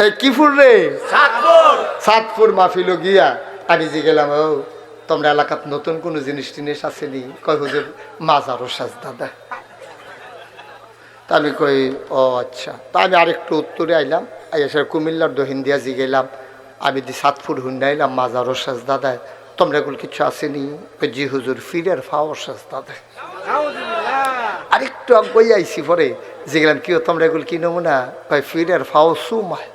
এই কি ফুল রে? সাতপুর মাহফিল গিয়া আমি যে গেলাম, ও তোমরা এলাকাত নতুন কোনো জিনিস আসেনি? কয় হুজুর মাজারও সাজদা দেয়। তা আমি কই ও আচ্ছা। তা আমি আরেকটু উত্তরে আইলাম, এসে কুমিল্লার দহিন্দিয়া জি গেলাম, আমি দি সাতপুর হুন্ডা আইলাম, মাজারও সাজদা দেয়। তোমরা এগুলো কিছু আসেনি? জি হুজুর ফিরের ফাওয়ার সাজদা দেয়। আরেকটু আগে আইসি পরে যে গেলাম, কি তোমরা এগুলো কি নমুনা? কয় ফিরের ফাও সুমায়।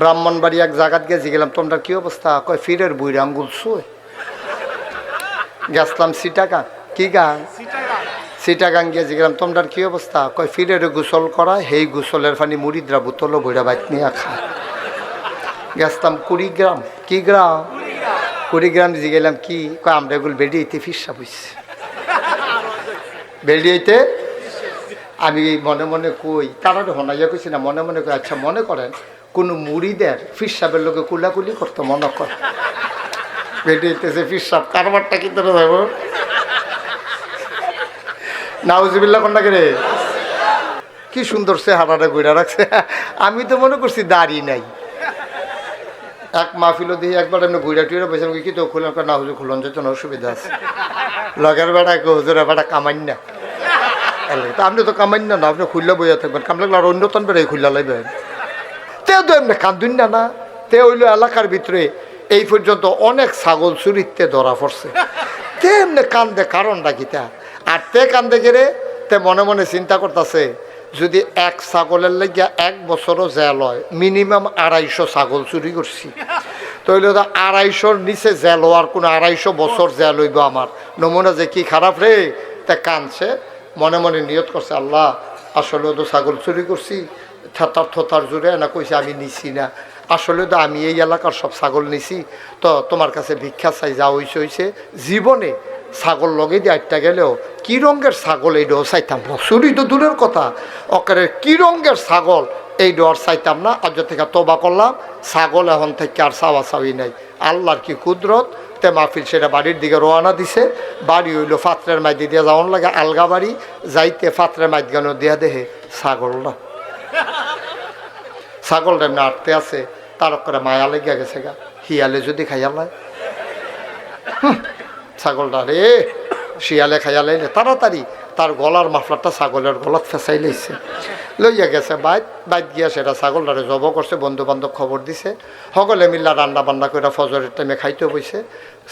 ব্রাহ্মণবাড়ি এক জায়গাত গেছি গেলাম, তোমরা কি অবস্থা? কয় ফিরের বুড়ি আঙ্গুল শুয়ে। গেছলাম সিটাগাং, কি গাং? সিটাগাং গিয়েছি গেলাম, তোমরা কি অবস্থা? কয় ফিরের গোসল করা, হেই গোসলের পানি মুড়িদরা বোতল বইরা বাইক নিয়ে খায়। গেছলাম কুড়িগ্রাম, কি গ্রাম? কুড়িগ্রাম যে গেলাম, কি? কয় আমরা এগুলো বেরিয়েতে ফিরসা বুঝছি। বেরিয়েতে আমি মনে মনে কই, তারা হনাইয়া কইছি না, মনে মনে কই আচ্ছা মনে করেন কোনো মুড়িদের ফিরসাবের লোকে কুলাকুলি করতো, মনে কর বেরিয়েতেছে ফিরসাব, কারবারটা কি তোরা যাবো? নাউজুবিল্লাহ কন্যা রে, কি সুন্দর সে হাঁটাটা ঘুরে রাখছে। আমি তো মনে করছি দাড়ি নাই। এক মাহফিলও দিয়ে একবার এমনি ঘুরে টুইরে বসে কি তো খুলন, না হুজুর খুলন যেত না, অসুবিধা আছে। লগের বেড়া হুজুরের বেড়া কামাই না, আপনি তো কামাই না, আপনি খুললে বইয়া থাকবেন, কাম লাগলে আর অন্যতন বেড়ে খুললা লাগবেন। তেও তো এমনি কান্দুন না, তে হইল এলাকার ভিতরে এই পর্যন্ত অনেক ছাগল চুরিতে ধরা পড়ছে, তে এমনি কান্দে কারণটা কিতা? আর তে কান্দে গেলে তে মনে মনে চিন্তা করতেছে, যদি এক ছাগলের লাগিয়া 1 বছরও জেল হয়, মিনিমাম 250 ছাগল চুরি করছি, তাহলে তো 250-র নিচে জেল হওয়ার কোনো 250 বছর জেল হইব আমার। নমুনা যে কি খারাপ রে, তা কানছে মনে মনে নিয়ত করছে, আল্লাহ আসলে তো ছাগল চুরি করছি, থতার জোরে না কইছে আমি নিছি না, আসলে তো আমি এই এলাকার সব ছাগল নিছি, তো তোমার কাছে ভিক্ষা চাই, যা হইছে জীবনে ছাগল লগে দিয়ে আটটা গেলেও কি রঙের ছাগল এই ডোর চাইতাম না, চুরি তো দূরের কথা, অকারের কি রঙের ছাগল এই ডোর চাইতাম না। আজ থেকে তোবা করলাম, ছাগল এখন থেকে আর চাওয়া চাওয়ি নাই। আল্লাহর কি কুদরত, তে মাহফিল সেটা বাড়ির দিকে রওনা দিছে। বাড়ি হইলো ফাত্রের মাইদি দিয়ে যাওয়ান লাগে, আলগা বাড়ি যাইতে ফাত্রের মাইদগানো দিয়া দেহে ছাগলটা, ছাগলটা এমনি আটতে আছে, তার করে মায়া লেগে গেছে গা, হিয়ালে যদি খাইয়ালায় ছাগলটা রে, শিয়ালে খাইয়া লাইলে তাড়াতাড়ি তার গলার মাফলারটা ছাগলের গলাত ফেঁসাই লাইছে, লইয়া গেছে বাইত গিয়া সেটা ছাগলটারে জব করছে, বন্ধু বান্ধব খবর দিছে, সকলে মিল্লা রান্না বান্না করে ফজরের টাইমে খাইতে বইছে।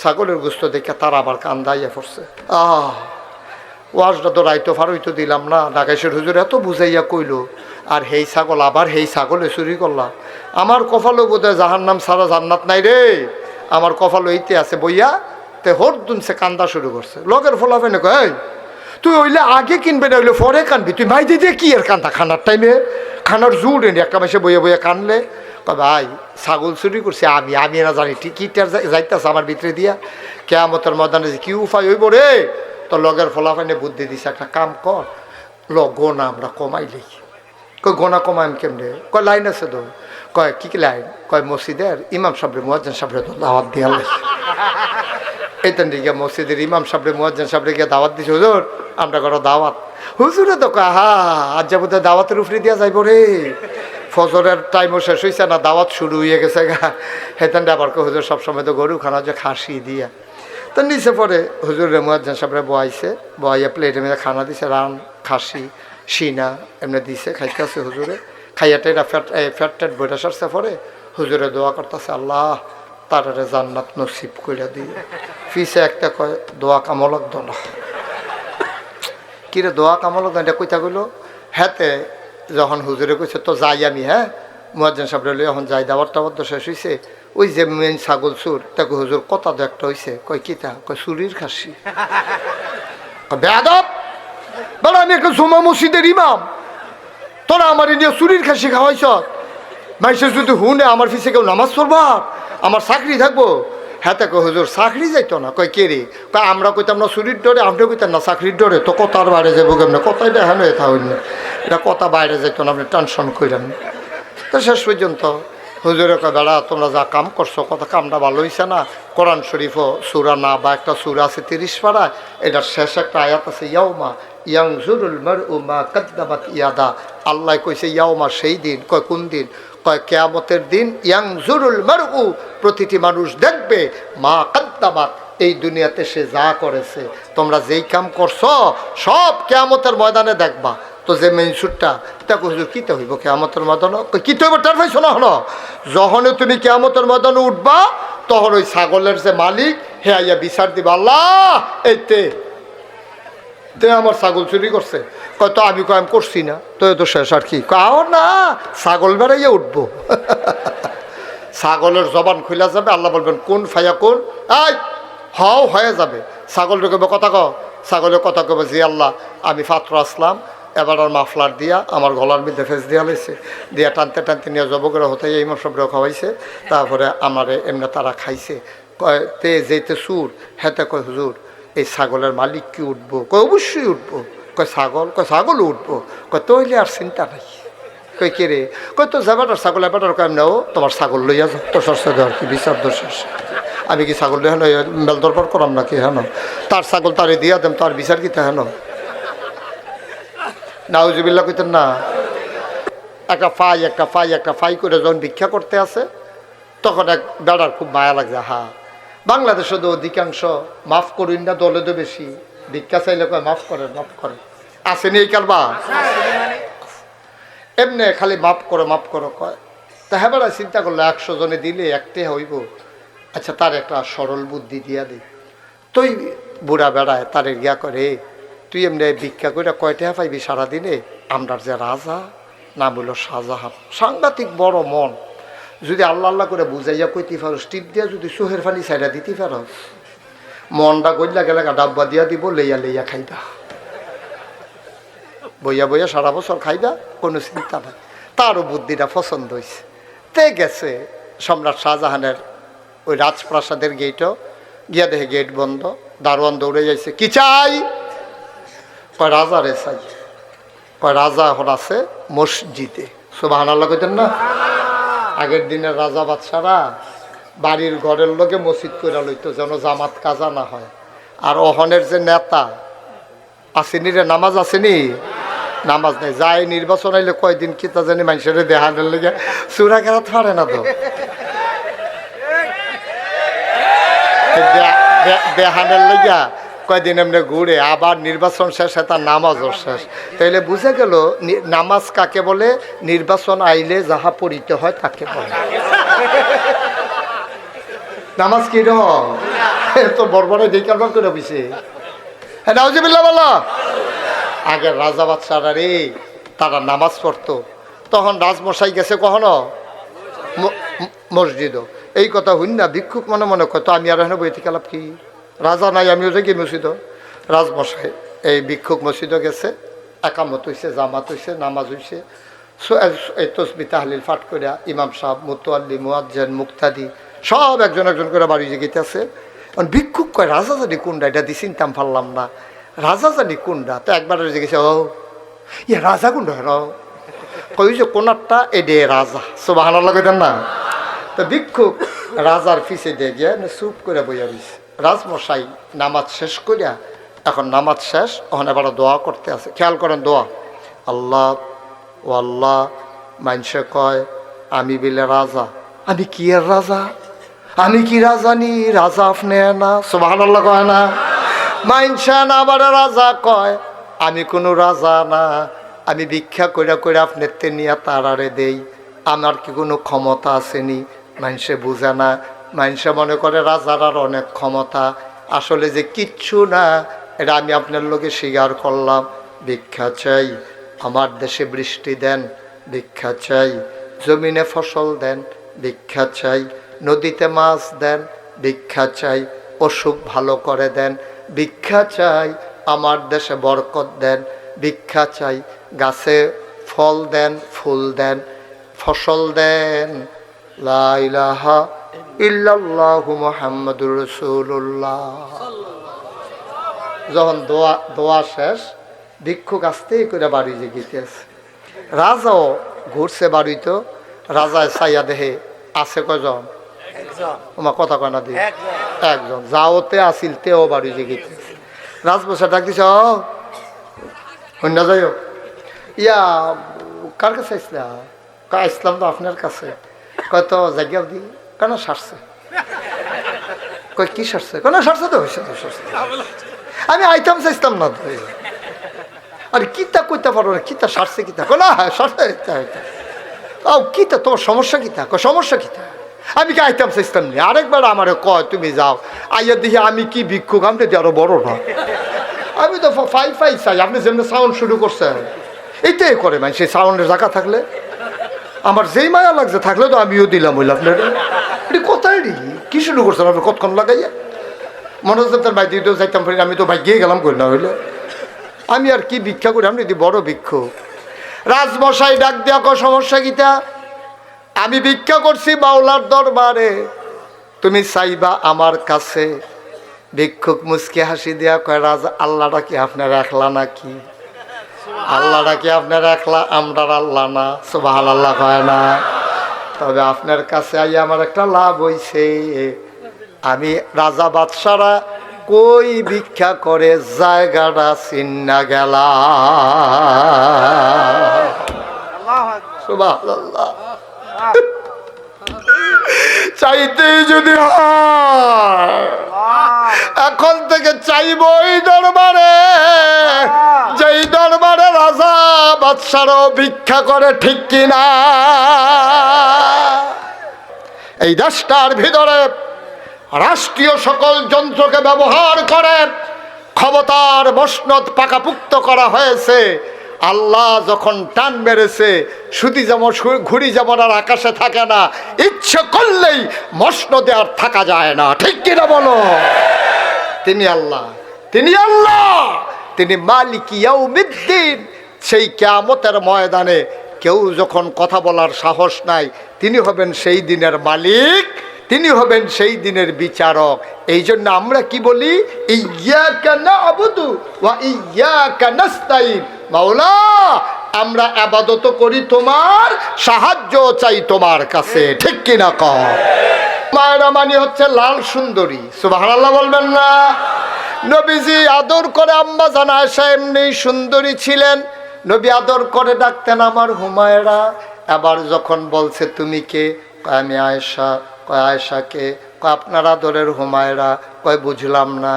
ছাগলের গুস্ত দেখে তার আবার কান্দাইয়া পড়ছে। ওয়াজটা তো রাইতো ফারইতো দিলাম না, ঢাকাইশের হুজুর এত বুঝাইয়া কইল, আর হেই ছাগল আবার হেই ছাগলে চুরি করলাম। আমার কপালও বোধহয় জাহান্নাম ছাড়া জান্নাত নাই রে, আমার কপাল এইতে আছে বইয়া। তে হর দুনছে কান্দা শুরু করছে, লগের ফলাফে না কয় তুই ওইলে আগে কিনবে না, ওইলে পরে কানবি, তুই ভাই দিদি কি এর কান্দা, খানার টাইমে খানার জুড় এনে একটা মাসে বইয়ে বইয়ে কানলে। ভাই ছাগল চুরি করছে আমি না জানি টিকিটার যাইতেছে আমার ভিতরে দিয়া, কেয়ামতের ময়দানে যে কি উপায় হইব রে, তো লগের ফলাফাইনে বুদ্ধি দিছে, একটা কাম কর, গোনা আমরা কমাই লি। কয় গোনা কমাইম কেমনে? কয় লাইন আছে তো। কয় কি লাইন? কয় মসজিদের ইমাম সাহেব মুয়াজ্জিন সাহেব তো দাওয়াত দিয়া লাগে, এইতেন দিকে মসজিদের ইমাম সাহেব মুয়াজ্জিন সাহেব গিয়ে দাওয়াত দিছে, হুজুর আমরা করো দাওয়াত। হুজুরে তো কয় আজ যাবো দাওয়াতের উপরে দিয়া যাইব রে, ফজরের টাইমও শেষ হয়েছে না, দাওয়াত শুরু হয়ে গেছে গা। হেতেন আবার কয় হুজুর সবসময় তো গরু খানা যে খাসি দিয়া, তো নিচে পরে হুজুরের মুয়াজ্জিন সাহেবরে বয়াইছে, বয়াইয়া প্লেটের মধ্যে খানা দিছে, রান খাসি সিনা এমনি দিছে, খাইতেছে হুজুরে, খাইয়াটাই ফ্যাট ট্যাট বইটা সারছে পরে হুজুরে দোয়া করতেছে, আল্লাহ তারারে জান্নাত নসিব কইরা দিয়ে। ফিসে একটা কয় দোয়া কামলক দোলা, কিরে দোয়া কামলক এটা কইতা কইল। হ্যাঁতে যখন হুজুরে কইছে তো যাই আমি, হ্যাঁ মুয়াজ্জিন সাহেব রইল, এখন যাই, দাওয়াত টাওয়াত তো শেষ হয়েছে, ওই যে মেন ছাগল চুর, তাকে হুজুর কথা তো একটা হয়েছে, কয় কিতা? কয় চুরির খাসি। বেয়াদব বলো, আমি একটা জমা মসজিদের ইমাম, তোরা আমার নিয়ে চুরির খাসি খাওয়াইছ, মাইসে যদি হুনে আমার ফিসে কেউ নামাজ পড়বা, আমার চাকরি থাকবো। হ্যাঁ তাকে হুজুর চাকরি যাইতো না। কয় কে রে? কয় আমরা কইতাম না চুরির ডরে, আপনি কইতেন না চাকরির ডরে, তো কথার বাইরে যাবো কেমন? কথাই দেখা নয় থা হইল, এটা কথা বাইরে যাইতো না, আপনি টেনশন করেন। তো শেষ পর্যন্ত হুজুরে কয় বেড়া তোমরা যা কাম করছো, কথা কামটা ভালো হয়েছে না, কোরআন শরীফও সূরা না বা একটা সূরা আছে 30 পারায়, এটার শেষ একটা আয়াত আছে, ইয়াউমা ইয়ানজুরুল মারউ মা কাদ্দামাত ইয়াদা, আল্লাহ কইছে ইয়াউমা সেই দিন, কয় কোন দিন? কয় কিয়ামতের দিন। ইয়ানজুরুল মারউ, প্রতিটি মানুষ দেখবে মা কাদ্দামাত, এই দুনিয়াতে সে যা করেছে, তোমরা যেই কাম করছো সব কিয়ামতের ময়দানে দেখবা। তো যে মেনসুরটা দেখো হুজুর কিতে হইব কিয়ামতের ময়দানে? কিতে হইব তার ভাই শোনা হলো, যখনই তুমি কিয়ামতের ময়দানে উঠবা তখন ওই ছাগলের যে মালিক হে আইয়া বিচার দিবা, আল্লাহ এইতে তে আমার ছাগল চুরি করছে। কয় তো আমি কয় করছি না, তো এ তো শেষ আর কি? কাও না, ছাগল বেড়াইয়া উঠবো। ছাগলের জবান খুলা যাবে, আল্লাহ বলবেন কোন ফাইয়া কোন, এই হও হয়ে যাবে। ছাগলটা কবে কথা কও, ছাগলের কথা কবে জি আল্লাহ আমি পাত্র আসলাম, এবার আর মাফলার দিয়া আমার গলার মধ্যে ফেস দিয়া লাইছে, দিয়া টানতে টানতে নিয়ে জব করে হতে এই মশবরে খাওয়াইছে, তারপরে আমারে এমনি তারা খাইছে। কয় তে যেতে সুর হেতে কয় হুজুর এই ছাগলের মালিক কি উঠবো? কয় অবশ্যই উঠবো। কয় ছাগল? কয় ছাগলও উঠবো। কয় তৈলে আর চিন্তা নাই। কই কে রে? কই তো যাবাটার ছাগল এবাটার কাম নাও, তোমার ছাগল লইয়া যাও তো সরষে দেওয়ার কি বিচার দোষ। আমি কি ছাগল হেন মেল দরবার করাম নাকি? হেন তার ছাগল তারে দিয়া দেম, তার বিচার কি তা হেন? নাউজুবিল্লাহ কইতেন না। একটা ফাই করে যখন ভিক্ষা করতে আসে তখন এক বেড়ার খুব মায়া লাগছে। হা বাংলাদেশে তো অধিকাংশ মাফ করুন না, দলে তো বেশি ভিক্ষা চাইলে কয় মাফ করেন মাফ করেন, আসেনি এই কারবা এমনি খালি মাফ করো কয়। তা হ্যাঁ বেড়া চিন্তা করলো 100 জনে দিলে একটে হইব, আচ্ছা তার একটা সরল বুদ্ধি দিয়া দিই। তুই বুড়া বেড়ায় তারে গিয়া করে, তুই এমনি ভিক্ষা করে কয়টা পাইবি সারাদিনে? আমরার যে রাজা নাম হলো শাহজাহান, সাংঘাতিক বড় মন, যদি আল্লাহ আল্লাহ করে বুঝাইয়া কইতে পারস, টিপ দিয়া যদি চোহের ফানি সাইডা দিতে পারস, মনটা গইলা গেলে ডাব্বা দিয়া দিব, লইয়া লইয়া খাইবা, বইয়া বইয়া সারা বছর খাইবা, কোনো চিন্তা নাই। তারও বুদ্ধিটা পছন্দ হয়েছে। তে গেছে সম্রাট শাহজাহানের ওই রাজপ্রাসাদের গেটও গিয়া দেখে গেট বন্ধ, দারোয়ান দৌড়ে যাইছে, কি চাই? কয় রাজা রে চাই। কয় রাজা এখন আছে মসজিদে। সুবহানাল্লাহ কইতেন না? আগের দিনের রাজা বাদশারা বাড়ির ঘরের লোকে মসজিদ করে লইতো যেন জামাত কাজা না হয়। আর অহনের যে নেতা আসেনি রে, নামাজ আসেনি, নামাজ নেই, যায় নির্বাচন আইলে কয়দিন কি তা জানি মানুষের দেহানের লেগে চূড়া কেরাত পারে না তো, দেহানের লেগা কয়দিন এমনি ঘুরে, আবার নির্বাচন শেষে তার নামাজও শেষ। তাইলে বুঝে গেল নামাজ কাকে বলে, নির্বাচন আইলে যাহা পড়িতে হয় তাকে বলে। নামাজ কি রকম তো বড় দেখার করে বুঝছে। হ্যাঁ নাউজুবিল্লাহ বলো। আগের রাজা বাদশারা রে তারা নামাজ পড়তো, তখন রাজমশাই গেছে কখনো মসজিদও, এই কথা হইন না ভিক্ষুক মনে মনে কয় তো আমি আর এখানে বই থেকে লাভ কি, রাজা নাই আমিও যাই কি মসজিদ। রাজমশাই এই ভিক্ষুক মসজিদও গেছে, একামত হইছে, জামাত হইছে, নামাজ হইছে, এই তসবি তাহলিল পাঠ করিয়া ইমাম সাহেব, মুতোয়াল্লি, মুয়াজ্জিন, মুক্তাদি সব একজন একজন করে বাড়ি গেতেছে। ভিক্ষুক কয় রাজা জানি কোনটা, এটা দিয়ে চিনতাম পারলাম না, রাজা জানি কোনটা। তো একবার জিজ্ঞেসে, ও ইয়ে রাজা কোনটা হেন? কই যে কোনারটা এডে রাজা। সুবহানাল্লাহ কইতেন না? তো ভিক্ষুক রাজার পিছে দিয়ে গিয়ে চুপ করে বইয়া রইছে। রাজমশাই নামাজ শেষ করিয়া, এখন নামাজ শেষ, ওখানে এবার দোয়া করতে আছে। খেয়াল করেন দোয়া, আল্লাহ ও আল্লাহ, মানুষে কয় আমি বিলে রাজা, আমি কি আর রাজা, আমি কি রাজা নি, রাজা আপনি না। সুবহানাল্লাহ কয় না? মাইনসা না আবার রাজা কয় আমি কোনো রাজা না, আমি ভিক্ষা কইরা কইরা আপনার তে নিয়ে তারারে দেই, আমার কি কোনো ক্ষমতা আসেনি? মানুষে বুঝে না, মানুষে মনে করে রাজার আর অনেক ক্ষমতা, আসলে যে কিচ্ছু না। এটা আমি আপনার লোকে স্বীকার করলাম। ভিক্ষা চাই, আমার দেশে বৃষ্টি দেন, ভিক্ষা চাই, জমিনে ফসল দেন, ভিক্ষা চাই, নদীতে মাছ দেন, ভিক্ষা চাই, অসুখ ভালো করে দেন, ভিক্ষা চাই, আমার দেশে বরকত দেন, ভিক্ষা চাই, গাছে ফল দেন, ফুল দেন, ফসল দেন। লা ইলাহা ইল্লাল্লাহু মুহাম্মাদুর রাসূলুল্লাহ। যখন দোয়া শেষ, ভিক্ষুক আস্তে করে বাড়ি গিয়েছে। রাজাও ঘুরছে বাড়িতে, রাজায় চাইয়া দেহে আছে কয়জন? তোমার কথা কয় না দি একজন। যাওতে আসিল তেও বাড়ি গিয়েছে। রাজবসা ডাক দিছে, অন্য যাই ইয়া কার কাছে আসলাম? কয় আসলাম তো আপনার কাছে। কয় তো জায়গা দি কেন সারছে? কয় কি সারছে? কেন সারছে তো হয়েছে তো সারছে। আমি আইতাম চাইতাম না তো। আর কিতা কইতে পারো না, কিতা সারছে কিতা? না হ্যাঁ সারছে কিতা, তোমার সমস্যা কিতা? সমস্যা কিতা? আমি কি আইতাম চাইতাম নি? আরেকবার আমারে কয় তুমি যাও, আইয়া দেখি আমি কি ভিক্ষুক, আমি তো আরো বড় না। আমি তো ফাই চাই। আপনি যেমনি সাউন্ড শুরু করছেন এইটাই করে মানে সেই সাউন্ডের জায়গা থাকলে আমার যেই মায়া লাগছে থাকলে তো আমিও দিলাম হইল আপনার। এটি কোথায় রে কি শুরু করছেন আপনি কতক্ষণ লাগাইয়া? মনে হচ্ছে তার বাইরে তো যাইতাম পারি, আমি তো বাইক গিয়ে গেলাম করি না হইলে। আমি আর কি ভিক্ষা করি? আপনি বড় ভিক্ষুক। রাজমশাই ডাক দেওয়া সমস্যা গীতা, আমি ভিক্ষা করছি বাউলার দরবারে, তুমি চাইবা আমার কাছে। ভিক্ষুক মুচকি হাসি দেয়া কয় রাজা আল্লাহটা কি আপনার একলা নাকি? আল্লাহটা কি আপনার একলা? আমরার আল্লাহ না, সুবহানাল্লাহ কয় না। তবে আপনার কাছে আই আমার একটা লাভ হইছে, আমি রাজা বাদশারা কই ভিক্ষা করে জায়গাটা চিন্না গেলা। সুবহানাল্লাহ। চাইতেই যদি হয় এখন থেকে চাইব এই দরবারে, যেই দরবারে রাজা বাদশারও ভিক্ষা করে, ঠিক কিনা? এই দেশটার ভিতরে রাষ্ট্রীয় সকল যন্ত্রকে ব্যবহার করে ক্ষমতার মসনদ পাকাপুক্ত করা হয়েছে। আল্লাহ যখন টান মেরেছে সুতি যেমন ঘুড়ি যেমন আর আকাশে থাকে না, ইচ্ছে করলেই মসনদে আর থাকা যায় না, ঠিক কিনা বলো? তিনি আল্লাহ, তিনি আল্লাহ, তিনি মালিক ইয়াউমিদ্দিন। সেই কিয়ামতের ময়দানে কেউ যখন কথা বলার সাহস নাই, তিনি হবেন সেই দিনের মালিক, তিনি হবেন সেই দিনের বিচারক। এই জন্য আমরা কি বলি? ইয়্যাকা না'বুদু ওয়া ইয়্যাকা নাস্তাইন। মাওলা আমরা ইবাদত করি তোমার, সাহায্য চাই তোমার কাছে, ঠিক কিনা কও? মায়েরা মানে হচ্ছে লাল সুন্দরী, সুবহানাল্লাহ বলবেন না? নবীজি আদর করে আম্মা জান আয়েশা এমনি সুন্দরী ছিলেন, নবী আদর করে ডাকতেন আমার হুমায়রা। এবার যখন বলছে তুমি কে? আমি আয়েশা। কয় আয়েশাকে? কয় আপনার আদরের হুমায়রা। কয় বুঝলাম না।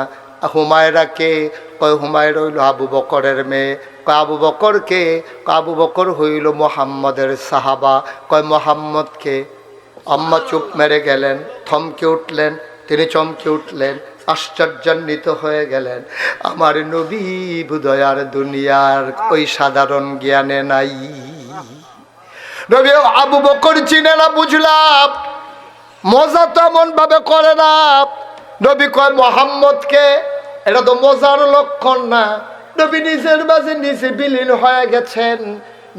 হুমায়রা কে? কয় হুমায়রা হইল আবু বকরের মেয়ে। কয় আবু বকর কে? কয় আবু বকর হইল মুহাম্মদের সাহাবা। কয় মুহাম্মদ কে? আম্মা চুপ মেরে গেলেন, থমকে উঠলেন, তিনি চমকে উঠলেন, আশ্চর্যান্বিত হয়ে গেলেন। আমার নবী বোধহয় আর দুনিয়ার ওই সাধারণ জ্ঞানে নাই। নবী আবু বকর চিনে না, বুঝলাম, মজা তো এমন ভাবে করে না। নবী কয় মুহাম্মদকে, এটা তো মজার লক্ষণ না। নবী নিজের মাঝে নিজে বিলীন হয়ে গেছেন,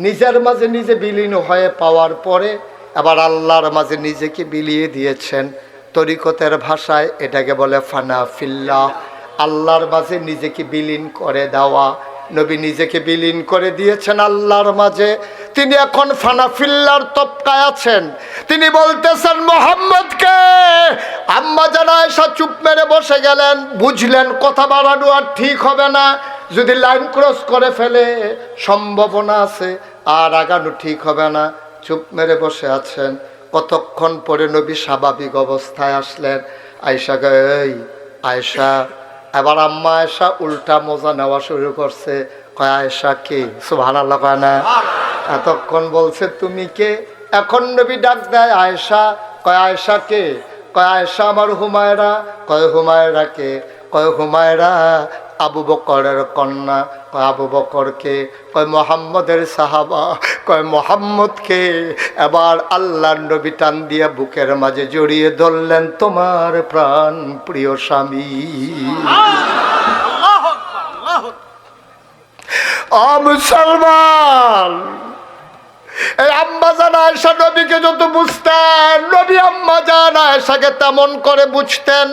নিজের মাঝে নিজে বিলীন হয়ে পাওয়ার পরে আবার আল্লাহর মাঝে নিজেকে বিলিয়ে দিয়েছেন। তরিকতের ভাষায় এটাকে বলে ফানা ফিল্লাহ, আল্লাহর মাঝে নিজেকে বিলীন করে দেওয়া। নবী নিজেকে বিলীন করে দিয়েছেন আল্লাহর মাঝে, তিনি এখন ফানা ফিল্লার তবকায় আছেন। তিনি বলতেছেন মুহাম্মদকে। আম্মা জান আয়েশা চুপ মেরে বসে গেলেন, বুঝলেন কথা বাড়ানো আর ঠিক হবে না, যদি লাইন ক্রস করে ফেলে সম্ভাবনা আছে, আর আগানো ঠিক হবে না। চুপ মেরে বসে আছেন। কতক্ষণ পরে নবী স্বাভাবিক অবস্থায় আসলেন। আয়েশা এই আয়েশা। এবার আম্মা আয়েশা উল্টা মজা নেওয়া শুরু করছে। কয় আয়েশা কে? সুবহানাল্লাহ কয় না? এতক্ষণ বলছে তুমি কে, এখন নবী ডাক দেয় আয়েশা। কয় আয়েশা কে? কয় আয়েশা আমার হুমায়রা। কয় হুমায়রা কে? কয় হুমায়রা আবু বকরের কন্যা। কয় আবু বকরকে? কয় মুহাম্মদের সাহাবা। কয় মুহাম্মদকে? এবার আল্লাহর নবী টান দিয়ে বুকের মাঝে জড়িয়ে ধরলেন, তোমার প্রাণ প্রিয় স্বামী। ও মুসলমান, এই আম্মা জান আয়েশা নবীকে যত বুঝতেন, নবী আম্মা জান আয়েশাকে তেমন করে বুঝতেন।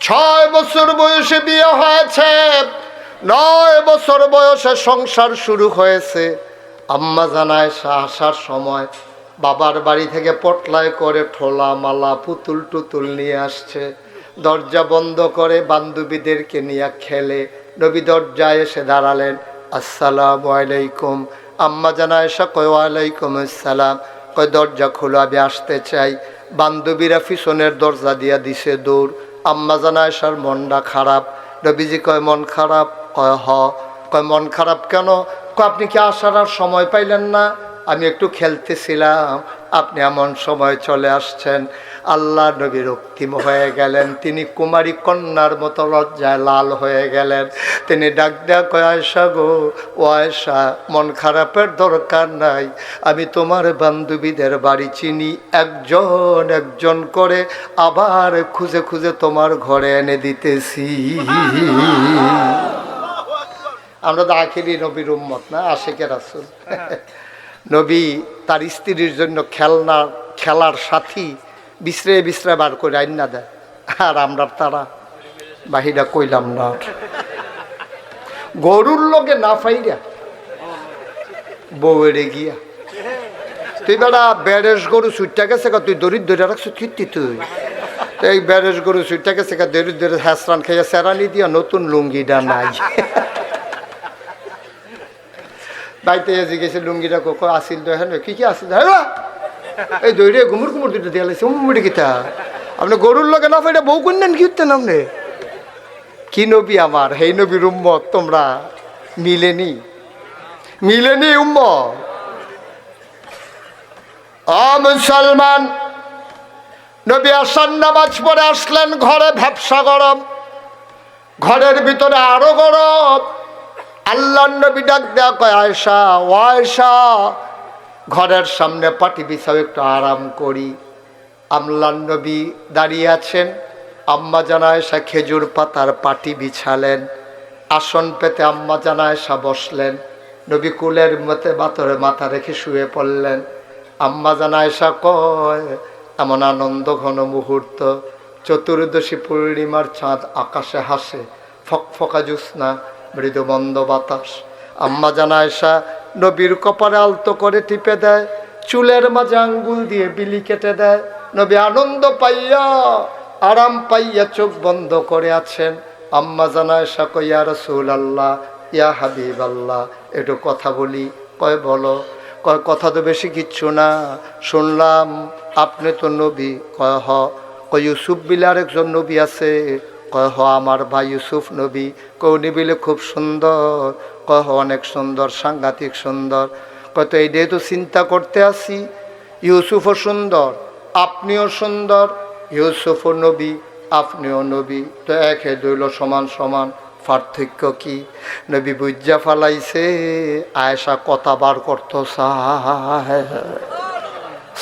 6 বছর বয়সে বিয়ে হয়েছে, 9 বছর বয়সে সংসার শুরু হয়েছে। আম্মা জান আয়েশা আসার সময় বাবার বাড়ি থেকে পটলায় করে ঠোলা মালা পুতুল টুতুল নিয়ে আসছে। দরজা বন্ধ করে বান্ধবীদেরকে নিয়ে খেলে। নবী দরজায় এসে দাঁড়ালেন, আসসালামু আলাইকুম। আম্মা জান আয়েশা কয় ওয়ালাইকুম আসসালাম। কয় দরজা খোলো, আমি আসতে চাই। বান্ধবীরা পিছনের দরজা দিয়া দিছে দৌড়। আম্মা জান আয়েশার মনটা খারাপ। নবীজি কয় মন খারাপ? কয় হ। কয় মন খারাপ কেন? কয় আপনি কি আসার আর সময় পাইলেন না? আমি একটু খেলতেছিলাম, আপনি এমন সময় চলে আসছেন। আল্লাহ নবী রক্তিম হয়ে গেলেন, তিনি কুমারী কন্যার মতো লজ্জায় লাল হয়ে গেলেন। তিনি ডাক দেয়া কয় আয়েশা গো, ও আয়েশা, মন খারাপের দরকার নাই। আমি তোমার বান্ধবীদের বাড়ি চিনি, একজন একজন করে আবার খুঁজে খুঁজে তোমার ঘরে এনে দিতেছি। আমরা তো আখিরি নবীর উম্মত না, আশিকে রাসূল। নবী তার স্ত্রীর জন্য খেলার সাথী বিশ্রে বিশ্রে বার করে আইন না দেয়, আর আমরা তারা বাহিরা কইলাম না। গরুর লোকে না ফাইরা বউরে গিয়া, তুই বেড়া বেড়েস গরু ছুটটা গেছে, তুই দরিদ্র রাখছ কীর্তি, তুই এই বেড়েস গরু ছুটটা গেছে দরিদ্র হ্যাসরান খাইয়া সেরানি দিয়া নতুন লুঙ্গিটা নাই। বাইতে জিজ্ঞেসে লুঙ্গিটা কোকো আসিল তো, হ্যাঁ কি কি আসিল, হ্যাঁ এই দৈরে ঘুমুর ঘুমুর দুটো দিয়ে লাগছে উমুড়ি কিতা। আপনি গরুর লগে না ফাইটা বউ কন্যান কি উঠতেন আপনি? কি নবী আমার, হেই নবীর উম্মত তোমরা মিলেনি উম্মত। মুসলমান, নবী আসার নামাজ পড়ে আসলেন, ঘরে ভ্যাপসা গরম, ঘরের ভিতরে আরো গরম। আল্লাহর নবী ডাক দেয়া কয় আয়েশা, ও আয়েশা, ঘরের সামনে পাটি বিছাও, একটু আরাম করি। আল্লাহর নবী দাঁড়িয়ে আছেন, আম্মা জান আয়েশা খেজুর পাতার পাটি বিছালেন, আসন পেতে আম্মা জান আয়েশা বসলেন, নবী কুলের মতে বাতরে মাথা রেখে শুয়ে পড়লেন। আম্মা জান আয়েশা কয়, এমন আনন্দ ঘন মুহূর্ত, চতুর্দশী পূর্ণিমার চাঁদ আকাশে হাসে, ফকফকা জ্যোৎস্না, মৃদু মন্দ বাতাস। আম্মা জান আয়েশা নবীর কপালে আলতো করে টিপে দেয়, চুলের মাঝে আঙ্গুল দিয়ে বিলি কেটে দেয়। নবী আনন্দ পাইয়া আরাম পাইয়া চোখ বন্ধ করে আছেন। আম্মা জান আয়েশা কয়, ইয়া রাসূলুল্লাহ, ইয়া হাবিবাল্লাহ, একটু কথা বলি। কয় বলো। কয় কথা তো বেশি কিচ্ছু না, শুনলাম আপনি তো নবী। কয় হ। কয় ইউসুফ বিলে আরেকজন নবী আছে? কয় হ, আমার ভাই ইউসুফ নবী। কয় উনি বিলে খুব সুন্দর? কয় হ, অনেক সুন্দর, সাংঘাতিক সুন্দর। কয় তো এইটাই তো চিন্তা করতে আসি, ইউসুফও সুন্দর, আপনিও সুন্দর, ইউসুফও নবী, আপনিও নবী, তো একে দুইল সমান সমান, পার্থক্য কি? নবী বুঝা ফালাইছে। আয়েশা কথা বার করতো,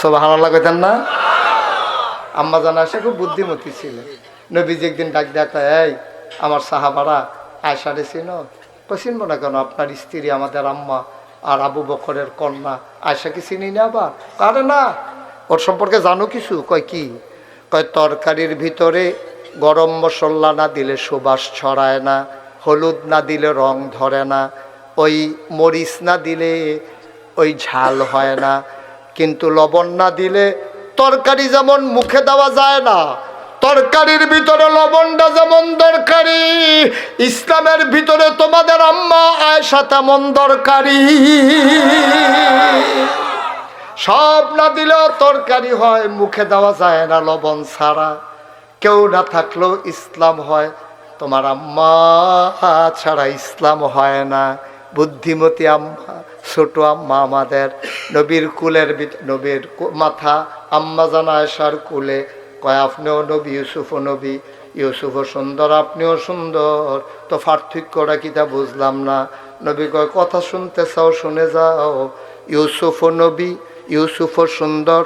সুবহানাল্লাহ কইতেন না? আম্মা জান আয়েশা খুব বুদ্ধিমতী ছিলেন। নবীজি একদিন ডাক দেখা, এই আমার সাহাবারা, আয়েশারে চিনো? কই চিনবো না কেন, আপনার স্ত্রী আমাদের আম্মা, আর আবু বকরের কন্যা, আয়েশাকে চিনি না? আবার আরে না, ওর সম্পর্কে জানো কিছু? কয় কি? কয় তরকারির ভিতরে গরম মশলা না দিলে সুবাস ছড়ায় না, হলুদ না দিলে রং ধরে না, ওই মরিচ না দিলে ওই ঝাল হয় না, কিন্তু লবণ না দিলে তরকারি যেমন মুখে দেওয়া যায় না, তরকারির ভিতরে লবণটা যেমন দরকারি, ইসলামের ভিতরে তোমাদের আম্মা আয়েশা তেমন দরকারি। সব না দিলেও তরকারি হয়, মুখে দেওয়া যায় না লবণ ছাড়া। কেউ না থাকলেও ইসলাম হয়, তোমার আম্মা ছাড়া ইসলাম হয় না। বুদ্ধিমতী আম্মা, ছোট আম্মা আমাদের, নবীর কুলের নবীর মাথা আম্মা জান আয়েশার কুলে। কয় আপনিও নবী, ইউসুফও নবী, ইউসুফও সুন্দর, আপনিও সুন্দর, তো পার্থক্যটা কি তা বুঝলাম না। নবী কয় কথা শুনতে চাও, শুনে যাও, ইউসুফও নবী, ইউসুফও সুন্দর,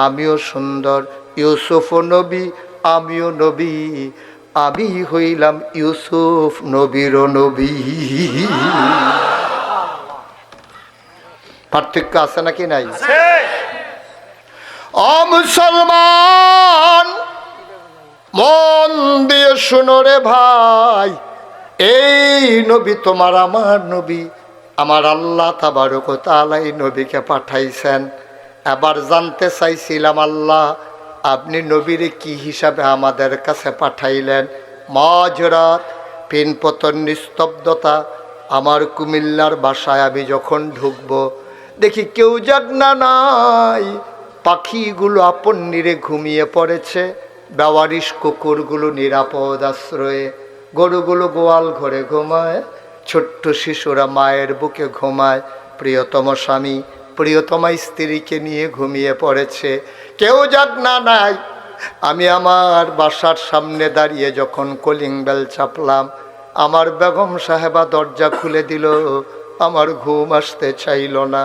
আমিও সুন্দর, ইউসুফও নবী, আমিও নবী, আমি হইলাম ইউসুফ নবীরও নবী। পার্থক্য আছে নাকি নাই? ও মুসলমান, মন দিয়ে শুনো রে ভাই, এই নবী তোমার আমার নবী, আমার আল্লাহ তাবারক ওয়া তাআলা এই নবীকে পাঠাইছেন। এবার জানতে চাইছিলাম, আল্লাহ আপনি নবীরে কি হিসাবে আমাদের কাছে পাঠাইলেন? মাঝরাত, পিনপতন, নিস্তব্ধতা, আমার কুমিল্লার বাসায় আমি যখন ঢুকবো দেখি কেউ জাগনা নাই, পাখিগুলো আপন নিরে ঘুমিয়ে পড়েছে, বেওয়ারিশ কুকুরগুলো নিরাপদ আশ্রয়ে, গরুগুলো গোয়াল ঘরে ঘুমায়, ছোট্ট শিশুরা মায়ের বুকে ঘুমায়, প্রিয়তম স্বামী প্রিয়তমা স্ত্রীকে নিয়ে ঘুমিয়ে পড়েছে, কেউ জাগনা নাই। আমি আমার বাসার সামনে দাঁড়িয়ে যখন কলিং বেল চাপলাম, আমার বেগম সাহেবা দরজা খুলে দিল। আমার ঘুম আসতে চাইল না।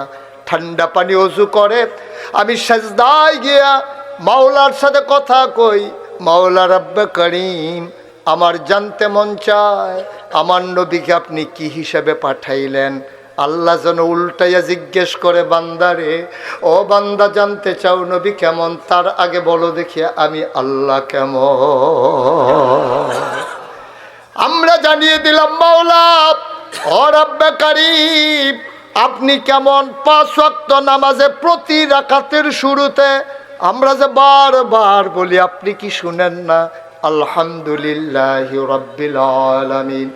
ঠান্ডা পানি অজু করে আমি সেজদায় গিয়া মাওলার সাথে কথা কই, মাওলা রব্বে করিম, আমার জানতে মন চায় আমার নবীকে আপনি কি হিসেবে পাঠাইলেন। আল্লাহ যেন উল্টাইয়া জিজ্ঞেস করে, বান্দারে, ও বান্দা জানতে চাও নবী কেমন? তার আগে বলো দেখি আমি আল্লাহ কেমন। আমরা জানিয়ে দিলাম, মাওলা ও রব্বে কারীম, আপনি কেমন? 5 ওয়াক্ত নামাজে প্রতি রাকাতের শুরুতে আমরা যে বারবার বলি, আপনি কি শুনেন না? আলহামদুলিল্লাহি রাব্বিল আলামিন,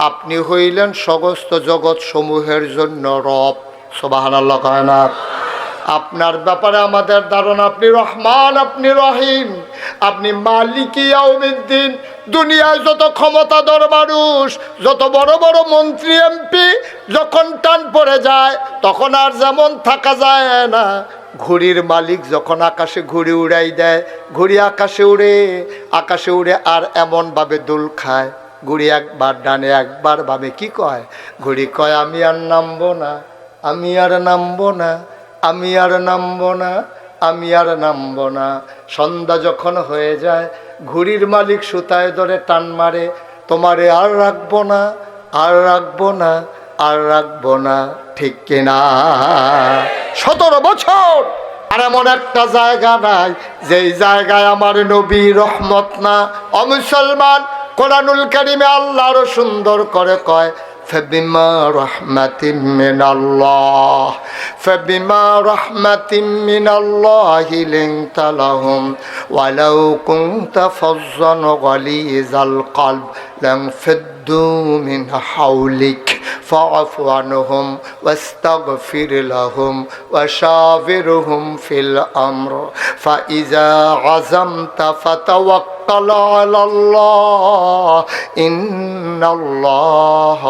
আপনি হইলেন সমস্ত জগৎ সমূহের জন্য রব। সুবহানাল্লাহ কয় না? আপনার ব্যাপারে আমাদের ধারণা আপনি রহমান, আপনি রহিম, আপনি মালিক ইয়াউমিদ্দিন। দুনিয়ায় যত ক্ষমতাধর মানুষ, যত বড় বড় মন্ত্রী এমপি, যখন টান পড়ে যায় তখন আর যেমন থাকা যায় না। ঘুড়ির মালিক যখন আকাশে ঘুড়ি উড়াই দেয়, ঘুড়ি আকাশে উড়ে আর এমনভাবে দোল খায়, ঘুড়ি একবার ডানে একবার বামে, কি কয়? ঘুড়ি কয় আমি আর নামবো না, আমি আর নামবো না, আমি আর নামবো না, আমি আর নামবো না। সন্ধ্যা যখন হয়ে যায় ঘুড়ির মালিক সুতায় ধরে টান মারে, তোমারে আর রাখবো না, আর রাখবো না, আর রাখবো না, ঠিক কিনা? 17 বছর আর এমন একটা জায়গা নাই যেই জায়গায় আমার নবী রহমত না। অমুসলমান, কোরআনুল কারীমে আল্লাহ আরো সুন্দর করে কয়, فبما رحمة من الله فبما رحمة من الله لنت لهم ولو كنت فظا غليظ القلب لانفضوا من حولك فاعف عنهم واستغفر لهم وشاورهم في الأمر فإذا عزمت فتوكل على الله إن الله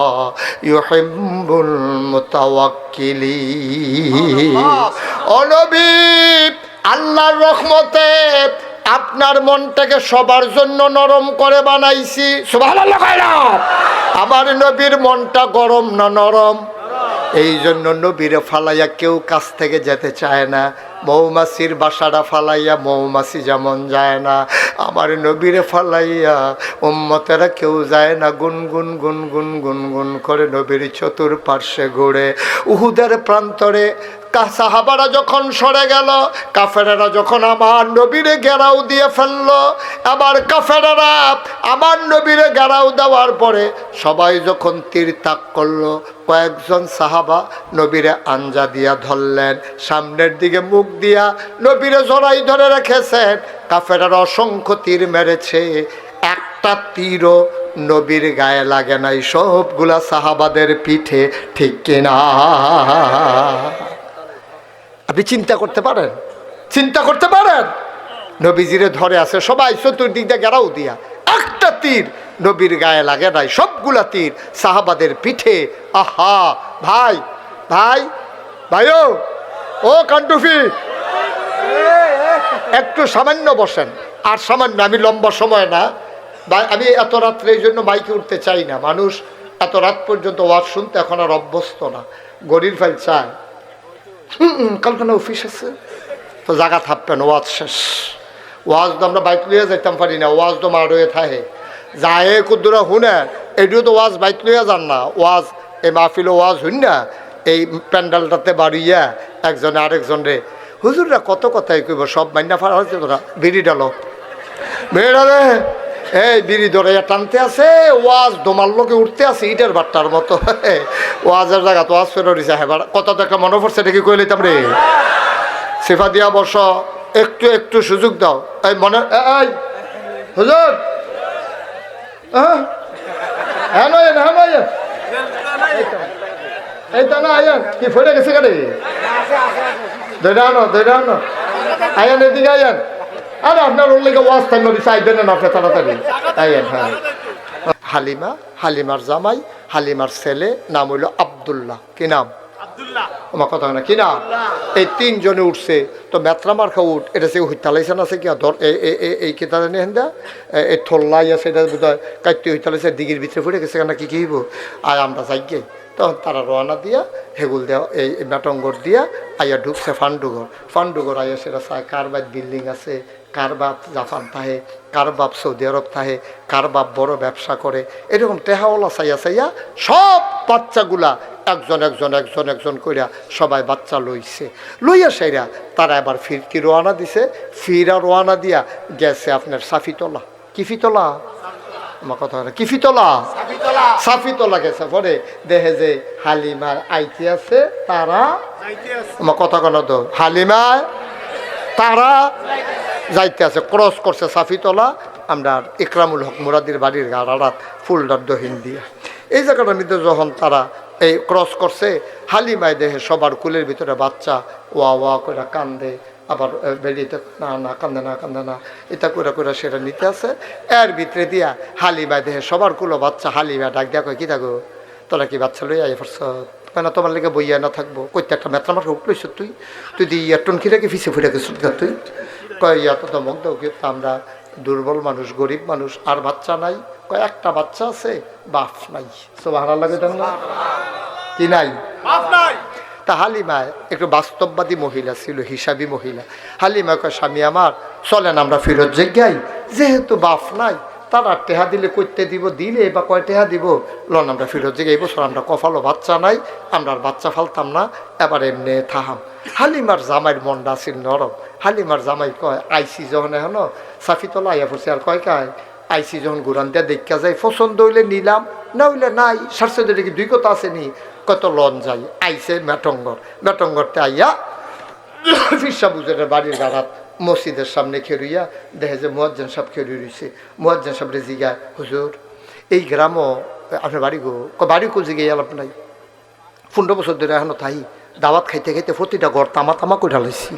ইউহিব্বুল মুতাওয়াক্কিলিন। ও নবী, আল্লাহর রহমতে আপনার মনটাকে সবার জন্য নরম করে বানাইছি। সুবহানাল্লাহ। আমার নবীর মনটা গরম না নরম? এই জন্য নবীরে ফালাইয়া কেউ কাছ থেকে যেতে চায় না। মৌমাছির বাসাটা ফালাইয়া মৌমাছি যেমন যায় না, আমার নবীরে ফালাইয়া উম্মতেরা কেউ যায় না। গুনগুন গুনগুন গুনগুন করে নবীর চতুর্পার্শ্বে ঘুরে। উহুদের প্রান্তরে সাহাবারা যখন সরে গেল, কাফেরেরা যখন আমার নবীরে ঘেরাও দিয়ে ফেললো, আবার কাফেরেরা আমার নবীরে ঘেরাও দেওয়ার পরে সবাই যখন তীর তাক করলো, কয়েকজন সাহাবা নবীরে আঞ্জা দিয়া ধরলেন, সামনের দিকে মুখ দিয়া নবীরে জড়াই ধরে রেখেছেন। কাফেরেরা অসংখ্য তীর মেরেছে, একটা তীরও নবীর গায়ে লাগে নাই, সবগুলা সাহাবাদের পিঠে, ঠিক কিনা? আপনি চিন্তা করতে পারেন? চিন্তা করতে পারেন? নবীজিরে ধরে আছে সবাই চতুর্দিক দিয়ে ঘেরাও দিয়া, একটা তীর নবীর গায়ে লাগে নাই, সবগুলা তীর সাহাবাদের পিঠে। আহা, ভাই ভাই ভাইও, ও কান্টুফি, একটু সামান্য বসেন, আর সামান্য, আমি লম্বা সময় না, আমি এত রাত্রে এই জন্য বাইকে উঠতে চাই না। মানুষ এত রাত পর্যন্ত ওয়াজ শুনতে এখন আর অভ্যস্ত না, গরির ফাইল চায়। কালকে না অফিস আছে তো জায়গা থাকবেন, ওয়াজ শেষ। ওয়াজ তো আমরা বাইক লইয়া যাইতাম পারি না, ওয়াজ তো মার হয়ে থাকে যায় কুদ্দুরা হুনে, এটিও তো ওয়াজ বাইক লইয়া যান না। ওয়াজ এই মাহফিলে ওয়াজ হইন না, এই প্যান্ডেলটাতে বাড়িয়া একজনে আরেকজন রে, হুজুররা কত কথাই কইব, সব মাইনা ফাড়া হচ্ছে, তোরা বিড়ি ডালো, বিড়ি ডালে, এই বিড়ি ধরে টানতে আছে, ওয়াজ দোমার লোকে উঠতে আছে ইটের বাট্টার মতো। ওয়াজের জায়গা তো ওয়াজ ফেরো দিছে, হ্যাঁ কত দেখা মনে পড়ছে, এটা কি কই লইতাম রে? সিফা দিয়া বস, একটু একটু সুযোগ দাও। এই মনে, এই হুজুর, হ্যাঁ হ্যাঁ নয়, হ্যাঁ নয়, এই তা না আয়ান কি ফেটে গেছে কেন দইটা আনো আয়ান এদিকে আয়ান আরে আপনার ওর লেগে ওয়াজ থাকলো চাইবেন না আপনি তাড়াতাড়ি আয়ান। হ্যাঁ হালিমার জামাই হালিমার ছেলে নাম হইল আব্দুল্লাহ। কি নাম? আমার কথা না কি না? এই তিনজনে উঠছে তো মেত্রা মার্কা উঠ এটা সে হইতালাইছে না সে কি ধর এই কেতা জানি হেন্দা এই থল্লাই আছে এটা বোধ হয় কাটতে হইতালাইছে দিঘির ভিতরে ফুটে গেছে কেন কি হইব। আর আমরা যাই গে তখন তারা রওনা দিয়া হেগুল দেওয়া এই মেটঙ্গর দিয়া আইয়া ঢুকছে ফান্ডুগর আইয়া সেটা চায় কার বাদ বিল্ডিং আছে, কার বাপ জাপান থাহে, কার বাপ সৌদি আরব থাহে, কার বাপ বড় ব্যবসা করে, এরকম টেহাওয়ালা চাইয়া সব বাচ্চাগুলা একজন কইরা সবাই বাচ্চা লইয়া সেইরা তারা এবার ফিরকি রোয়ানা দিছে। ফিরা রোয়ানা দিয়া গেছে আপনার সাফিতলা। কি ফিতলা? আমার কথা হয় না কি ফিতলা? সাফিতলা গেছে পরে দেখে যে হালিমার আইতে আছে তারা, আমার কথা কেন তো হালিমায় তারা যাইতে আছে, ক্রস করছে সাফিতলা। আমরা ইকরামুল হক মুরাদির বাড়ির গাড়াত ফুলডার দহিন দিয়ে এই জায়গাটার মধ্যে যখন তারা এই ক্রস করছে হালিমায় দেহে সবার কুলের ভিতরে বাচ্চা ওয়া করে কান্দে, আবার বেরিয়েতে না কান্দে না এটা করে সেটা নিতে আছে। এর ভিতরে দিয়া হালিমায় দেহে সবার কুলো বাচ্চা হালিমা ডাক দিয়া কয় কি থাকো তোরা কি বাচ্চা লই আই পড়ছ কেন তোমার লেগে বইয়া না থাকবো কইতে একটা মেত্রা মার উঠলইছ তুই দিয়ে টনখিটাকে ফিসে ফুটে গেছ তুই কয় ইয়া তো দমক দাও কিন্তু আমরা দুর্বল মানুষ গরিব মানুষ আর বাচ্চা নাই। কয় একটা বাচ্চা আছে বাপ নাই। সুবহানাল্লাহ কইতেন না কি নাই বাপ নাই। তা হালিমা একটু বাস্তববাদী মহিলা ছিল, হিসাবী মহিলা। হালিমা কয় স্বামী আমার চলেন আমরা ফেরত যাই, যেহেতু বাপ নাই তারা টেহা দিলে করতে দিব, দিলে বা কয় টেহা দিব লন আমরা ফেরত যাই, এই বছর আমরা কফালো বাচ্চা নাই, আমরা আর বাচ্চা ফালতাম না, এবার এমনি থাহাম। হালিমার জামাইয়ের মনটা আছিল নরম। হালিমার জামাই কয় আইসি যখন এখন সাফিতলা আইয়া পড়ছে আর কয় আইসি যখন ঘুরান দিয়ে দেখা যায় পছন্দ হইলে নিলাম, না হইলে নাই। সারসে কি দুই কথা আসেনি, কত লন যাই। আইসে মেটঙ্গরতে আইয়া ফিরসা বুঝের বাড়ির গাড়াত মসজিদের সামনে খেরুইয়া দেখে যে মুয়াজ্জিন সাহেব খেরুই রয়েছে। মুয়াজ্জিন সাহেবরে জিগায় হুজুর এই গ্রামও আপনার বাড়ি কো জিগাই আলাপ নাই 15 বছর ধরে এখনো থাই দাওয়াত খাইতে প্রতিটা ঘর তামা করে ঢালাইছি,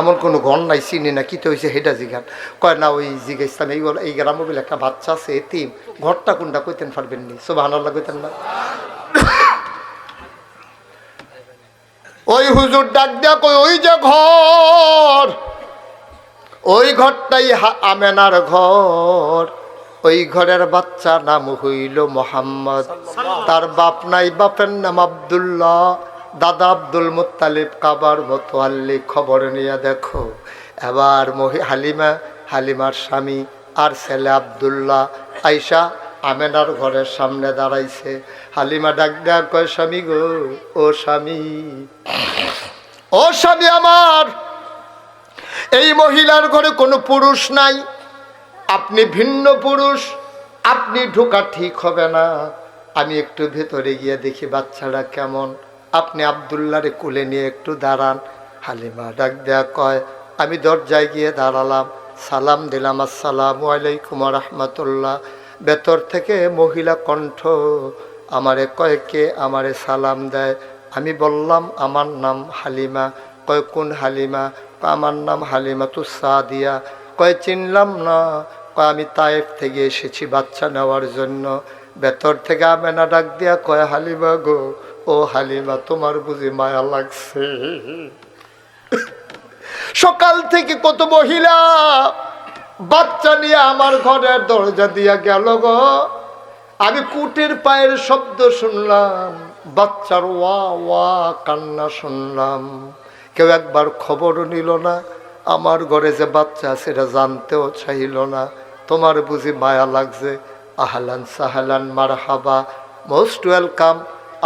এমন কোনো ঘর নাই চিনি না কিতে হয়েছে হেটা জিগান। কয় না ওই জিগাইছিলাম এই গ্রামে বলে একটা বাচ্চা আছে এতিম, ঘরটা কোনটা কইতেন পারবেন নি? সুবহানাল্লাহ কইতেন না? ওই হুজুর ডাক দেয়া কই ওই যে ঘর, ওই ঘরটাই আমেনার ঘর, ওই ঘরের বাচ্চা নাম হইল মোহাম্মদ, তার বাপ নাই, বাপের নাম আব্দুল্লাহ, দাদা আব্দুল মুত্তালিব কাবার মতো আল্লি। খবর নিয়ে দেখো এবার হালিমার স্বামী আর ছেলে আব্দুল্লাহ আইসা আমেনার ঘরের সামনে দাঁড়াইছে। হালিমা ডাক দেয়া কয় স্বামী গো, ও স্বামী আমার, এই মহিলার ঘরে কোনো পুরুষ নাই, আপনি ভিন্ন পুরুষ, আপনি ঢোকা ঠিক হবে না, আমি একটু ভেতরে গিয়ে দেখি বাচ্চাটা কেমন, আপনি আব্দুল্লাহরে কোলে নিয়ে একটু দাঁড়ান। হালিমা ডাক দেয়া কয় আমি দরজায় গিয়ে দাঁড়ালাম, সালাম দিলাম আসসালামু আলাইকুম রাহমাতুল্লাহ। ভেতর থেকে মহিলা কণ্ঠ আমারে কয় কে আমারে সালাম দেয়। আমি বললাম আমার নাম হালিমা। কয় কোন হালিমা? আমার নাম হালিমা তু সাদিয়া। কয় চিনলাম না। কয় আমি তায়েফ থেকে এসেছি বাচ্চা নেওয়ার জন্য। ভেতর থেকে আমেনা ডাক দিয়া কয় হালিমা গো, ও হালিমা তোমার বুঝি মায়া লাগছে? সকাল থেকে কত মহিলা বাচ্চা নিয়ে আমার ঘরের দরজা দিয়া গেল গো, আমি কুটির পায়ের শব্দ শুনলাম, বাচ্চার ওয়া ওয়া কান্না শুনলাম, কেউ একবার খবরও নিল না, আমার ঘরে যে বাচ্চা সেটা জানতেও চাইল না। তোমার বুঝি মায়া লাগছে? আহলান সাহলান মারহাবা, মোস্ট ওয়েলকাম,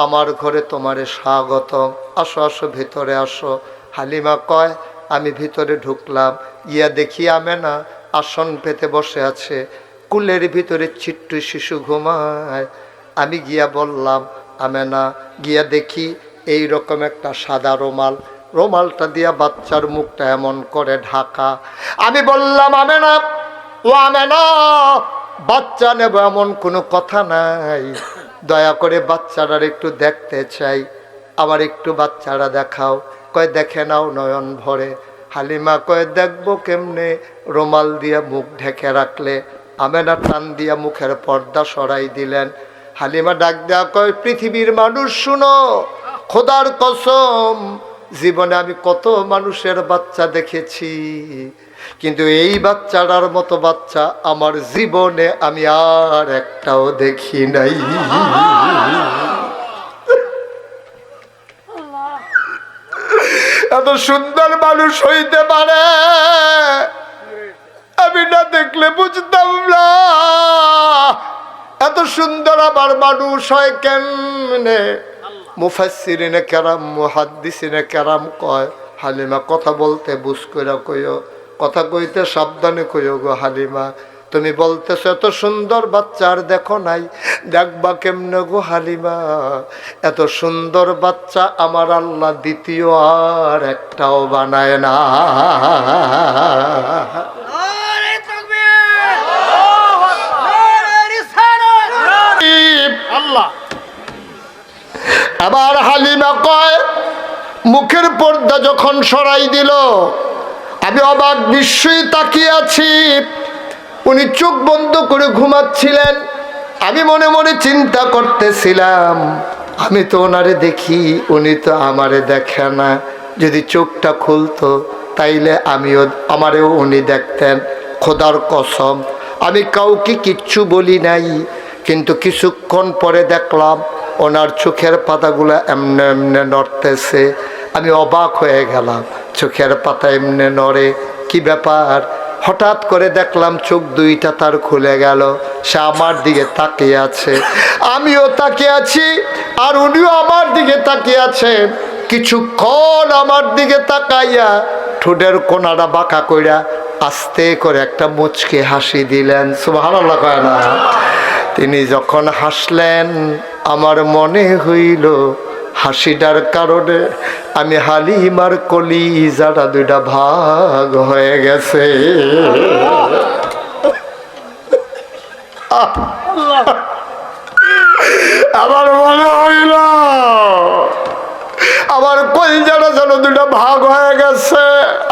আমার ঘরে তোমারে স্বাগতম, আসো আসো ভিতরে আসো। হালিমা কয় আমি ভিতরে ঢুকলাম, গিয়া দেখি আমেনা আসন পেতে বসে আছে, কুলের ভিতরে ছিট্ট শিশু ঘুমায়। আমি গিয়া বললাম আমেনা, গিয়া দেখি এই রকম একটা সাদা রুমালটা দিয়া বাচ্চার মুখটা এমন করে ঢাকা। আমি বললাম আমেনা, ও আমেনা, বাচ্চা নেব এমন কোনো কথা নাই, দয়া করে বাচ্চাটার একটু দেখতে চাই। আমার একটু বাচ্চারা দেখাও। কয় দেখে নাও নয়ন ভরে। হালিমা কয় দেখবো কেমনে, রুমাল দিয়া মুখ ঢেকে রাখলে। আমেনা টান দিয়া মুখের পর্দা সরাই দিলেন। হালিমা ডাক দেয়া কয় পৃথিবীর মানুষ শুনো, খোদার কসম জীবনে আমি কত মানুষের বাচ্চা দেখেছি, কিন্তু এই বাচ্চাটার মতো বাচ্চা আমার জীবনে আমি আর একটাও দেখি নাই। এত সুন্দর মানুষ হইতে পারে আমি না দেখলে বুঝতাম না। এত সুন্দর আবার মানুষ হয় কেমনে? মুফাসসিরিনে কেরাম, মুহাদ্দিসিনে কেরাম কয়, হালিমা কথা বলতে বুঝ কইরা কইও, কথা কইতে সাবধানে কইও গো হালিমা। তুমি বলতেছো এত সুন্দর বাচ্চা আর দেখো নাই, দেখবা কেমনে গো হালিমা? এত সুন্দর বাচ্চা আমার আল্লাহ দ্বিতীয় আর একটাও বানায় না। আবার হালিমা কয় মুখের পর্দা যখন সরাই দিল আমি অবাক বিস্ময়ে তাকিয়ে আছি। উনি চোখ বন্ধ করে ঘুমাচ্ছিলেন। আমি মনে মনে চিন্তা করতেছিলাম আমি তো ওনারে দেখি, উনি তো আমারে দেখে না। যদি চোখটা খুলতো তাইলে আমারেও উনি দেখতেন। খোদার কসম আমি কাউকে কিচ্ছু বলি নাই, কিন্তু কিছুক্ষণ পরে দেখলাম ওনার চোখের পাতাগুলো এমনে এমনে নড়তেছে। আমি অবাক হয়ে গেলাম, চোখের পাতা এমনে নড়ে, কি ব্যাপার? হঠাৎ করে দেখলাম চোখ দুইটা তার খুলে গেল, সে আমার দিকে তাকিয়ে আছে, আমিও তাকিয়ে আছি, আর উনিও আমার দিকে তাকিয়ে আছেন। কিছুক্ষণ আমার দিকে তাকাইয়া ঠোঁটের কোনাটা বাঁকা কইরা আস্তে করে একটা মুচকি হাসি দিলেন। সুবহানাল্লাহ কয় না? তিনি যখন হাসলেন আমার মনে হইল হাসিটার কারণে আমি হালিমার কলিজাটা দুইটা ভাগ হয়ে গেছে। আমার মনে হইল আমার কলিজাটা যেন দুইটা ভাগ হয়ে গেছে।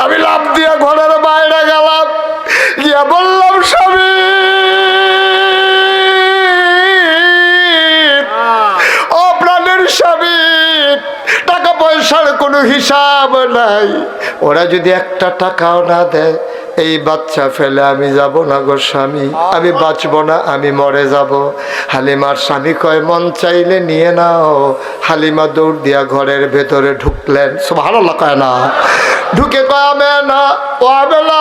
আমি লাফ দিয়া ঘরের বাইরে গেলাম, গিয়া বললাম স্বামী, ও প্রাণের স্বামী, টাকা পয়সার কোনো হিসাব নাই, ওরা যদি একটা টাকাও না দেয় এই বাচ্চা ফেলে আমি যাব না গো স্বামী, আমি বাঁচব না, আমি মরে যাব। হালিমার স্বামী কয় মন চাইলে নিয়ে নাও। হালিমা দৌড় দিয়া ঘরের ভেতরে ঢুকলেন। সুবহানাল্লাহ কয় না? ঢুকে কয় আমেনা, ও আমেনা,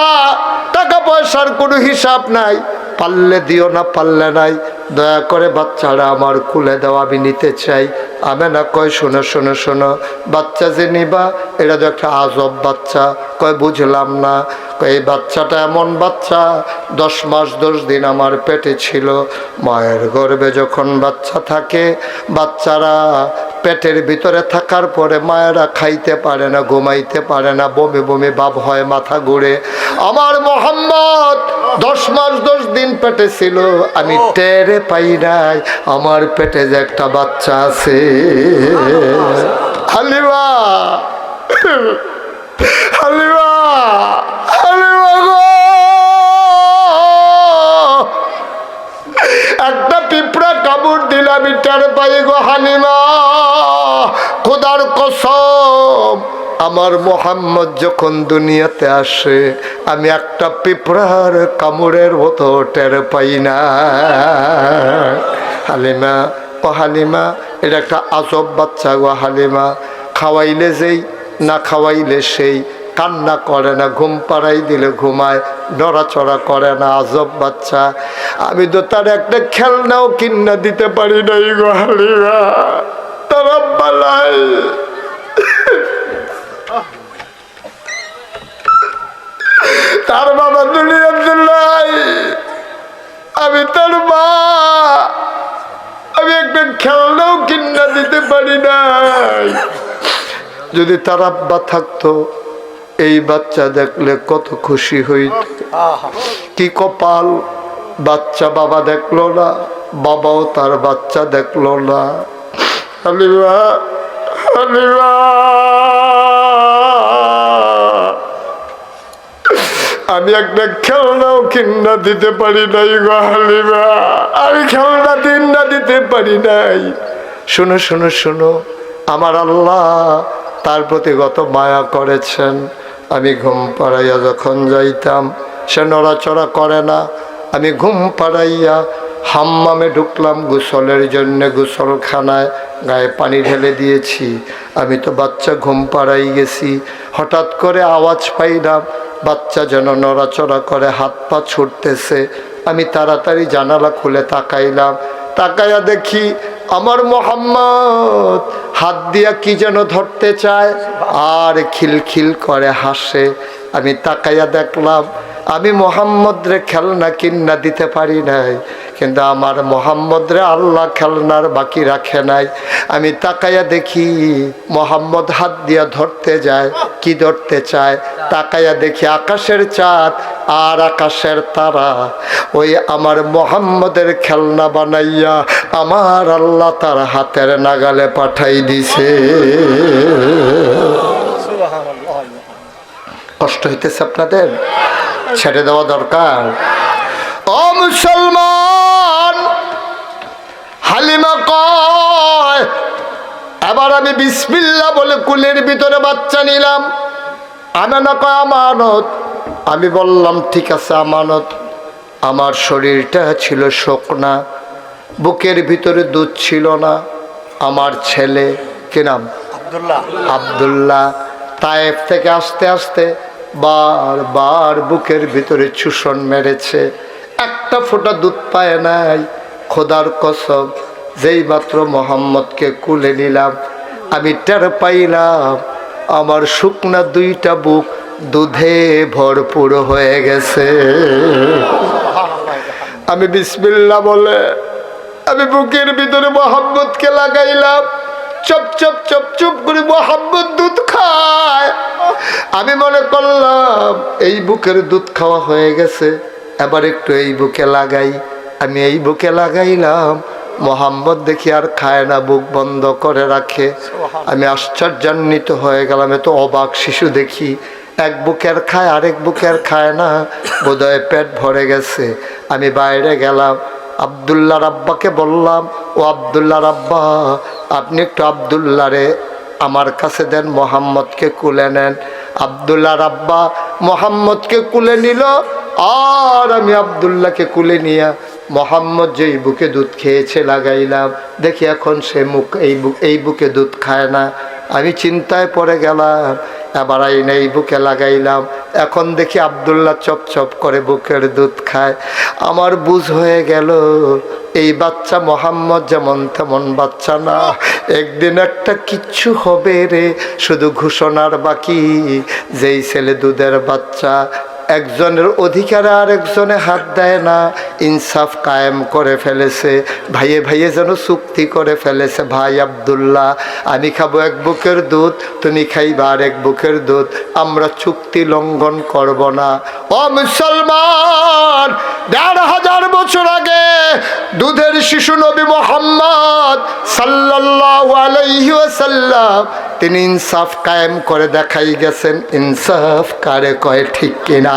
টাকা পয়সার কোনো হিসাব নাই, পারলে দিও না, পারলে নাই, দয়া করে বাচ্চারা আমার কুলে দাও, আমি নিতে চাই। আমেনা কয় শোনো শোনো শোনো, বাচ্চা যে নিবা এটা তো একটা আজব বাচ্চা। কয় বুঝলাম না। কয় এই বাচ্চাটা এমন বাচ্চা 10 মাস 10 দিন আমার পেটে ছিল। মায়ের গর্ভে যখন বাচ্চা থাকে, বাচ্চারা পেটের ভিতরে থাকার পরে মায়েরা খাইতে পারে না, ঘুমাইতে পারে না, বমি বমি ভাব হয়, মাথা ঘুরে। আমার মোহাম্মদ 10 মাস 10 দিন পেটে ছিল, আমি টেরে পাই নাই আমার পেটে যে একটা বাচ্চা আছে। হালিমা, হালিমা, হালিমা গো, একটা পিঁপড়া কামড় দিলে আমি টের পাই গো হালিমা। খোদার কসম আমার মোহাম্মদ যখন দুনিয়াতে আসে আমি একটা পিঁপড়ার কামড়ের মতো টের পাই না। হালিমা, ও হালিমা, এটা একটা আজব বাচ্চা গো হালিমা। খাওয়াইলে যেই, না খাওয়াইলে সেই, কান্না করে না, ঘুম পাড়াই দিলে ঘুমায়, নড়াচড়া করে না, আজব বাচ্চা। আমি তো তার একটা খেলনাও কিনা দিতে পারি নাই গো হালিমা। তার আব্বা নাই, তার বাবা দুনিয়াতে নাই, আমি তার মা, আমি একটা খেলনাও কিনা দিতে পারি নাই। যদি তার আব্বা থাকতো এই বাচ্চা দেখলে কত খুশি হইত। কি কপাল, বাচ্চা বাবা দেখলো না, বাবাও তার বাচ্চা দেখলো না। হালিমা, হালিমা, আমি একটা খেলনাও কিনা দিতে পারি নাই গো হালিমা, আমি খেলনা কিনা দিতে পারি নাই। শোনো শোনো শোনো, আমার আল্লাহ তার প্রতি কত মায়া করেছেন। আমি ঘুম পাড়াইয়া যখন যাইতাম, সে নড়াচড়া করে না। আমি ঘুম পাড়াইয়া হাম্মামে ঢুকলাম গোসলের জন্য, গোসলখানায় গায়ে পানি ঢেলে দিয়েছি। আমি তো বাচ্চা ঘুম পাড়াই গেছি, হঠাৎ করে আওয়াজ পাইলাম বাচ্চা যেন নড়াচড়া করে, হাত পা ছুটতেছে। আমি তাড়াতাড়ি জানালা খুলে তাকাইলাম, তাকাইয়া দেখি আমার মোহাম্মদ হাত দিয়া কি যেন ধরতে চায় আর খিলখিল করে হাসে। আমি তাকাইয়া দেখলাম আমি মোহাম্মদ রে খেলনা কিনা দিতে পারি নাই, কিন্তু আমার মোহাম্মদ রে আল্লাহ খেলনার বাকি রাখে নাই। আমি তাকাইয়া দেখি মোহাম্মদ হাত দিয়া ধরতে যায়, কি ধরতে চায়, তাকাইয়া দেখি আকাশের চাঁদ আর আকাশের তারা। ওই আমার মোহাম্মদের খেলনা বানাইয়া আমার আল্লাহ তার হাতের নাগালে পাঠাই দিছে। কষ্ট হইতেছে আপনাদের? ছেড়ে দেওয়া দরকার। ও মুসলমান, হালিমা কয় এবার আমি বিসমিল্লাহ বলে কুলের ভিতরে বাচ্চা নিলাম। আমেনা কয় আমানত। আমি বললাম ঠিক আছে আমানত। আমার শরীরটা ছিল শুকনা, বুকের ভিতরে দুধ ছিল না। আমার ছেলে, কি নাম? আব্দুল্লাহ। আব্দুল্লাহ তায়েফ থেকে আসতে আসতে বারবার বুকের ভিতরে চুষণ মেরেছে, একটা ফোঁটা দুধ পায় নাই। খোদার কসম, যেই মাত্র মোহাম্মদকে কুলে নিলাম, আমি টের পাইলাম আমার শুকনা দুইটা বুক দুধে ভরপুর হয়ে গেছে। আমি বিসমিল্লাহ বলে আমি বুকের ভিতরে মোহাম্মদকে লাগাইলাম। চপ চপ চপ চপ করে মোহাম্মদ দুধ খায়। আমি মনে করলাম এই বুকের দুধ খাওয়া হয়ে গেছে, এবার একটু এই বুকে লাগাই। আমি এই বুকে লাগাইলাম, মোহাম্মদ দেখি আর খায় না, বুক বন্ধ করে রাখে। আমি আশ্চর্যান্বিত হয়ে গেলাম, এত অবাক শিশু দেখি, এক বুকের খায় আরেক বুকের খায় না, বোধহয় পেট ভরে গেছে। আমি বাইরে গেলাম, আব্দুল্লাহর আব্বাকে বললাম, ও আব্দুল্লাহর আব্বা, আপনি একটু আব্দুল্লাহরে আমার কাছে দেন, মোহাম্মদকে কুলে নেন। আব্দুল্লাহর আব্বা মোহাম্মদকে কুলে নিল, আর আমি আব্দুল্লাহকে কুলে নিয়ে মোহাম্মদ যেই বুকে দুধ খেয়েছে লাগাইলাম। দেখি এখন সে এই বুকে দুধ খায় না। আমি চিন্তায় পড়ে গেলাম, এবার আইনে এই বুকে লাগাইলাম। এখন দেখি আব্দুল্লাহ চপ চপ করে বুকের দুধ খায়। আমার বুঝ হয়ে গেল এই বাচ্চা মোহাম্মদ যেমন তেমন বাচ্চা না, একদিন একটা কিচ্ছু হবে রে। শুধু ঘোষণার বাকি, যেই ছেলে দুধের বাচ্চা, একজনের অধিকারে আর একজনে হাত দেয় না, ইনসাফ কায়েম করে ফেলেছে। ভাইয়ে ভাইয়ে যেন চুক্তি করে ফেলেছে, ভাই আব্দুল্লাহ আমি খাবো এক বুকের দুধ, তুমি খাইবা আর এক বুকের দুধ, আমরা চুক্তি লঙ্ঘন করব না। ও মুসলমান, ১৫০০ বছর আগে দুধের শিশু নবী মুহাম্মদ সাল্লাল্লাহু আলাইহি ওয়াসাল্লাম তিনি ইনসাফ কায়েম করে দেখাই গেছেন। ইনসাফ কারে কয় ঠিক কিনা?